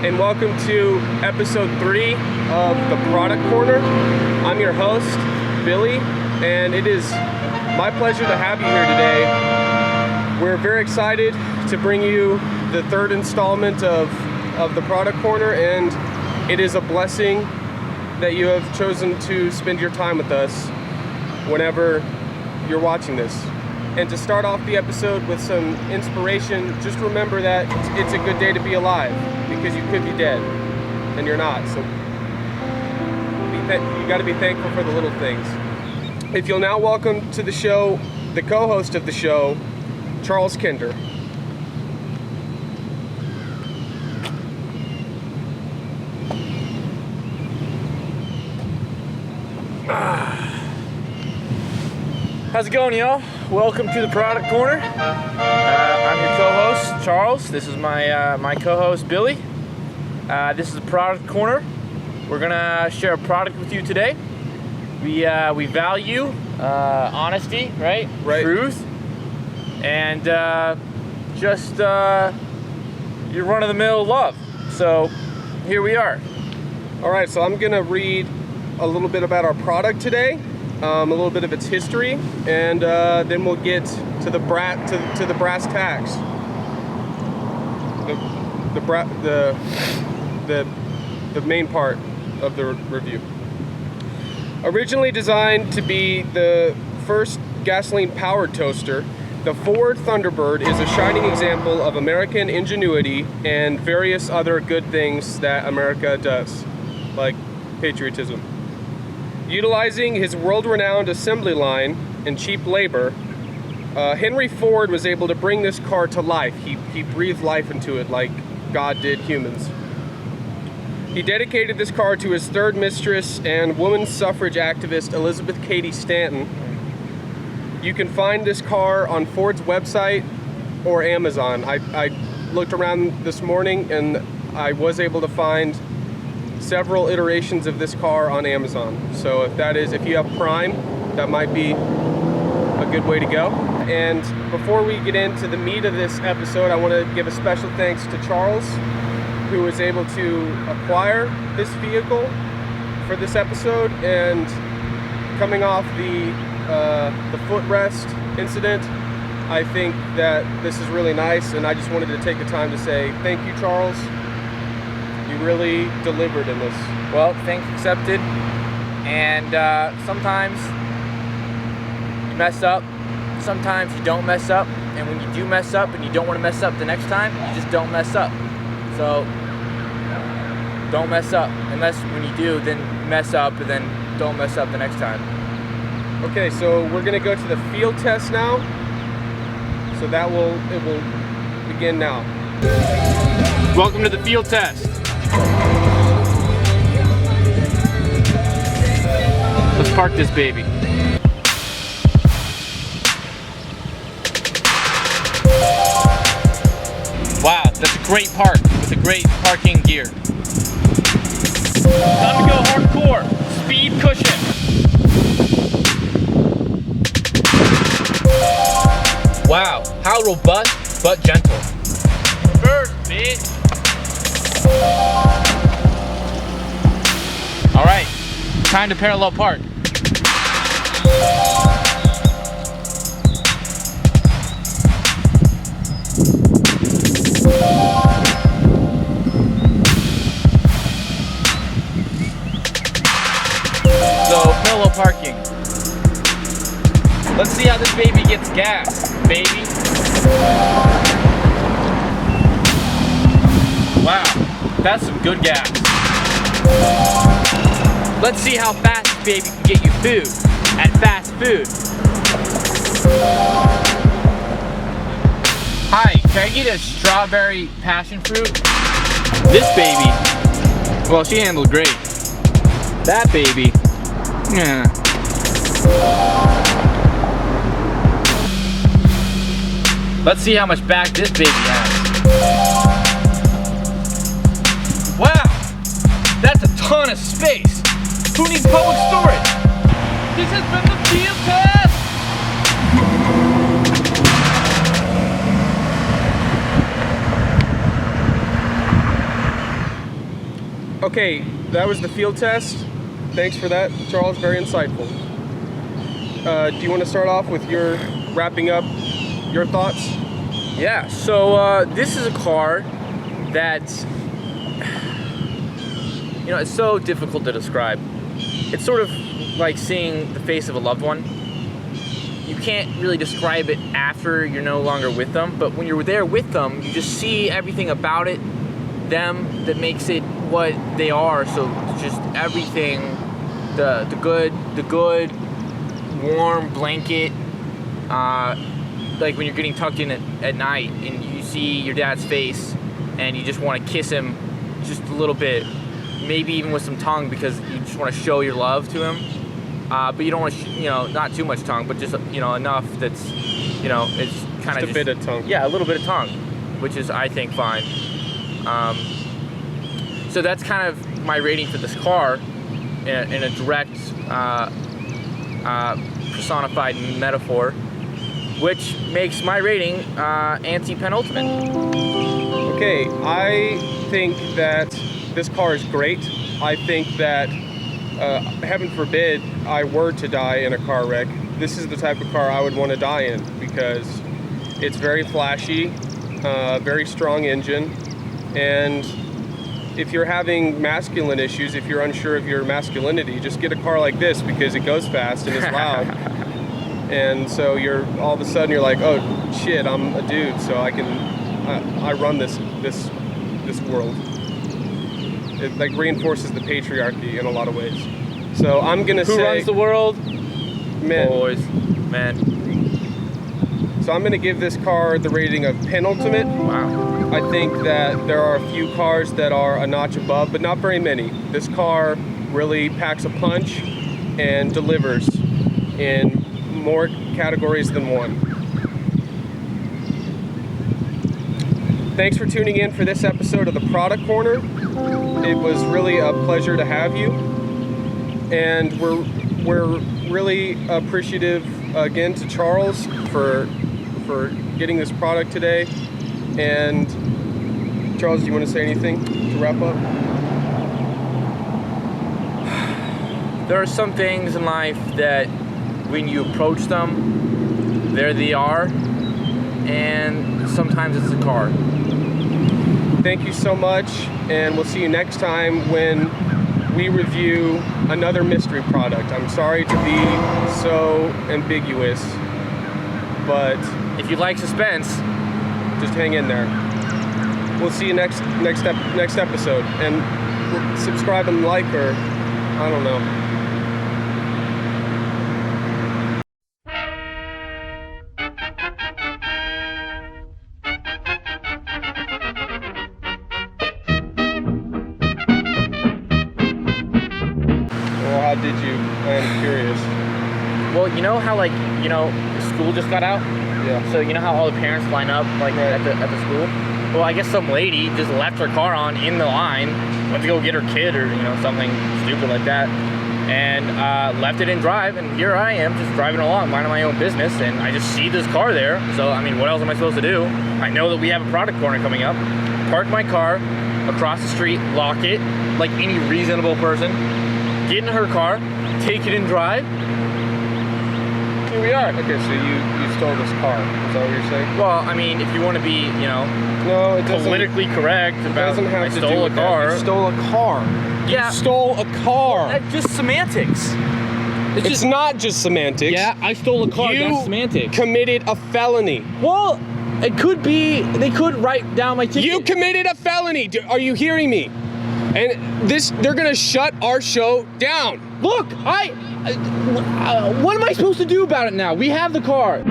and welcome to episode 3 of the Product Corner. I'm your host, Billy, and it is my pleasure to have you here today. We're very excited to bring you the third installment of the Product Corner, and it is a blessing that you have chosen to spend your time with us whenever you're watching this. And to start off the episode with some inspiration, just remember that it's a good day to be alive, because you could be dead, and you're not. So you got to be thankful for the little things. If you'll now welcome to the show the co-host of the show, Charles Kinder. How's it going, y'all? Welcome to the Product Corner. I'm your co-host, Charles. This is my co-host, Billy. This is the Product Corner. We're gonna share a product with you today. We value honesty, right? Truth, and just your run-of-the-mill love. So here we are. All right, so I'm gonna read a little bit about our product today. A little bit of its history, and then we'll get to the brass tacks. The main part of the review. Originally designed to be the first gasoline-powered toaster, the Ford Thunderbird is a shining example of American ingenuity and various other good things that America does, like patriotism. Utilizing his world-renowned assembly line and cheap labor, Henry Ford was able to bring this car to life. He breathed life into it like God did humans. He dedicated this car to his third mistress and women's suffrage activist Elizabeth Cady Stanton. You can find this car on Ford's website or Amazon. I looked around this morning and I was able to find several iterations of this car on Amazon. So if you have Prime, that might be a good way to go. And before we get into the meat of this episode, I want to give a special thanks to Charles, who was able to acquire this vehicle for this episode. And coming off the footrest incident, I think that this is really nice, and I just wanted to take the time to say thank you, Charles. You really delivered in this. Well, thanks accepted. And sometimes you mess up, sometimes you don't mess up, and when you do mess up and you don't want to mess up the next time, you just don't mess up. So don't mess up, unless when you do, then mess up, and then don't mess up the next time. Okay, so we're gonna go to the field test now. So it will begin now. Welcome to the field test. Let's park this baby. Wow, that's a great park with a great parking gear. Time to go hardcore. Speed cushion. Wow, how robust but gentle. Reverse, bitch. All right, time to parallel park. So, parallel parking. Let's see how this baby gets gas, baby. Wow, that's some good gas. Let's see how fast this baby can get you food at fast food. Hi, can I get a strawberry passion fruit? This baby, well, she handled great. That baby, yeah. Let's see how much back this baby has. Wow, that's a ton of space. Who needs public storage? This has been the field test. Okay, that was the field test. Thanks for that, Charles. Very insightful. Do you want to start off with your wrapping up your thoughts? Yeah, so this is a car that, it's so difficult to describe. It's sort of like seeing the face of a loved one. You can't really describe it after you're no longer with them, but when you're there with them, you just see everything about it, them, that makes it what they are. So just everything, the good warm blanket, like when you're getting tucked in at night and you see your dad's face and you just want to kiss him just a little bit, maybe even with some tongue, because you just want to show your love to him. But you don't want to, not too much tongue, but just, enough that's, it's kind of just a bit of tongue. Yeah, a little bit of tongue, which is, I think, fine. So that's kind of my rating for this car in a direct, personified metaphor, which makes my rating anti-penultimate. Okay, I think that this car is great. I think that, heaven forbid, I were to die in a car wreck, this is the type of car I would want to die in, because it's very flashy, very strong engine, and if you're having masculine issues, if you're unsure of your masculinity, just get a car like this, because it goes fast and it's loud. And so all of a sudden you're like, oh shit, I'm a dude, so I run this world. It like reinforces the patriarchy in a lot of ways. So I'm gonna say, who runs the world? Men. Boys, men. So I'm gonna give this car the rating of penultimate. Wow. I think that there are a few cars that are a notch above, but not very many. This car really packs a punch and delivers in more categories than one. Thanks for tuning in for this episode of the Product Corner. It was really a pleasure to have you, and we're really appreciative again to Charles for getting this product today. And Charles, do you want to say anything to wrap up? There are some things in life that when you approach them, there they are, and sometimes it's a car. Thank you so much, and we'll see you next time when we review another mystery product. I'm sorry to be so ambiguous, but if you like suspense, just hang in there. We'll see you next episode, and subscribe and like, or I don't know. Well, how did you? I am curious. well, you know how school just got out? Yeah. So you know how all the parents line up Right. at the school? Well, I guess some lady just left her car on in the line, went to go get her kid or something stupid like that, and left it in drive. And here I am just driving along, minding my own business, and I just see this car there. So I mean, what else am I supposed to do? I know that we have a product corner coming up. Park my car across the street, lock it like any reasonable person, get in her car, take it in drive. Here we are. Okay, so you stole this car. Is that what you're saying? Well, I mean, if you want to be, No, it doesn't. politically correct It about doesn't have I to stole do a with car. That. You stole a car. Yeah. You stole a car. That's just semantics. It's not just semantics. Yeah, I stole a car. You That's semantics. committed a felony. Well, it could be. They could write down my ticket. You committed a felony. Are you hearing me? And they're gonna shut our show down. Look, what am I supposed to do about it now? We have the car.